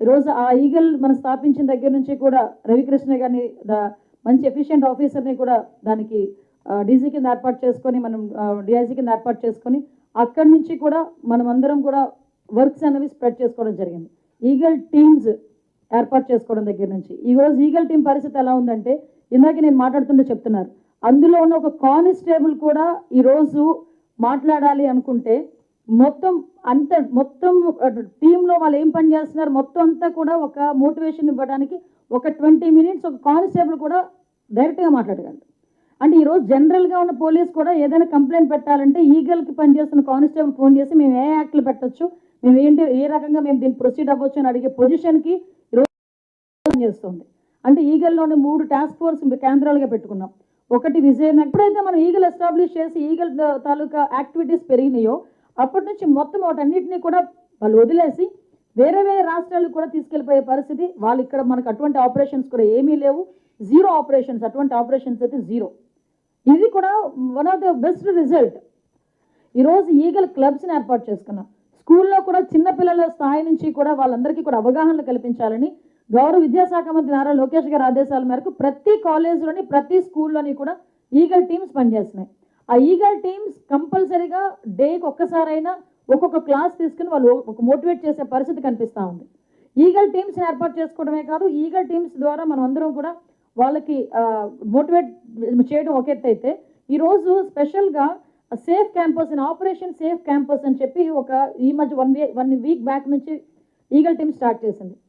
ఈరోజు ఆ ఈగల్ మనం స్థాపించిన దగ్గర నుంచి కూడా రవికృష్ణ గారిని మంచి ఎఫిషియెంట్ ఆఫీసర్ని కూడా దానికి డీసీ కింద ఏర్పాటు చేసుకొని మనం డిఐజీ కింద ఏర్పాటు చేసుకొని అక్కడి నుంచి కూడా మనం అందరం కూడా వర్క్స్ అనేవి స్ప్రెడ్ చేసుకోవడం జరిగింది. ఈగల్ టీమ్స్ ఏర్పాటు చేసుకోవడం దగ్గర నుంచి ఈరోజు ఈగల్ టీం పరిస్థితి ఎలా ఉందంటే ఇందాక నేను మాట్లాడుతుంటే చెప్తున్నారు, అందులో ఉన్న ఒక కానిస్టేబుల్ కూడా ఈరోజు మాట్లాడాలి అనుకుంటే మొత్తం టీంలో వాళ్ళు ఏం పని చేస్తున్నారు మొత్తం అంతా కూడా ఒక మోటివేషన్ ఇవ్వడానికి ఒక 20 minutes ఒక కానిస్టేబుల్ కూడా డైరెక్ట్గా మాట్లాడగలరు. అంటే ఈరోజు జనరల్గా ఉన్న పోలీస్ కూడా ఏదైనా కంప్లైంట్ పెట్టాలంటే ఈగల్కి పనిచేస్తున్న కానిస్టేబుల్ ఫోన్ చేసి మేము ఏ యాక్ట్లు పెట్టచ్చు, మేము ఏంటి ఏ రకంగా మేము దీన్ని ప్రొసీడ్ అవ్వచ్చు అని అడిగే పొజిషన్కి ఈరోజు చేస్తుంది. అంటే ఈగల్లోనే 3 టాస్క్ ఫోర్స్ కేంద్రాలుగా పెట్టుకున్నాం. ఒకటి విజయనగరం. ఎప్పుడైతే మనం ఈగల్ ఎస్టాబ్లిష్ చేసి ఈగల్ తాలూకా యాక్టివిటీస్ పెరిగినాయో అప్పటి నుంచి మొత్తం వాటన్నిటినీ కూడా వాళ్ళు వదిలేసి వేరే వేరే రాష్ట్రాలకు కూడా తీసుకెళ్ళిపోయే పరిస్థితి. వాళ్ళు ఇక్కడ మనకు అటువంటి ఆపరేషన్స్ కూడా ఏమీ లేవు, జీరో ఆపరేషన్స్, అటువంటి ఆపరేషన్స్ అయితే జీరో. ఇది కూడా one of the best result. ఈరోజు ఈగల్ క్లబ్స్ని ఏర్పాటు చేసుకున్నాం. స్కూల్లో కూడా చిన్నపిల్లల స్థాయి నుంచి కూడా వాళ్ళందరికీ కూడా అవగాహన కల్పించాలని గౌరవ విద్యాశాఖ మంత్రి నారా లోకేష్ గారి ఆదేశాల మేరకు ప్రతి కాలేజ్లోని ప్రతి స్కూల్లోని కూడా ఈగల్ టీమ్స్ పనిచేస్తున్నాయి. ఆ ఈగల్ టీమ్స్ కంపల్సరీగా డేకి ఒక్కసారైనా ఒక్కొక్క క్లాస్ తీసుకుని వాళ్ళు ఒక మోటివేట్ చేసే పరిస్థితి కనిపిస్తూ ఉంది. ఈగల్ టీమ్స్ని ఏర్పాటు చేసుకోవడమే కాదు, ఈగల్ టీమ్స్ ద్వారా మనం అందరం కూడా వాళ్ళకి మోటివేట్ చేయడం ఒక ఎత్తు అయితే ఈరోజు స్పెషల్గా సేఫ్ క్యాంపస్ అని ఆపరేషన్ సేఫ్ క్యాంపస్ అని చెప్పి ఈ మధ్య 1 వీక్ బ్యాక్ నుంచి ఈగల్ టీమ్ స్టార్ట్ చేసింది.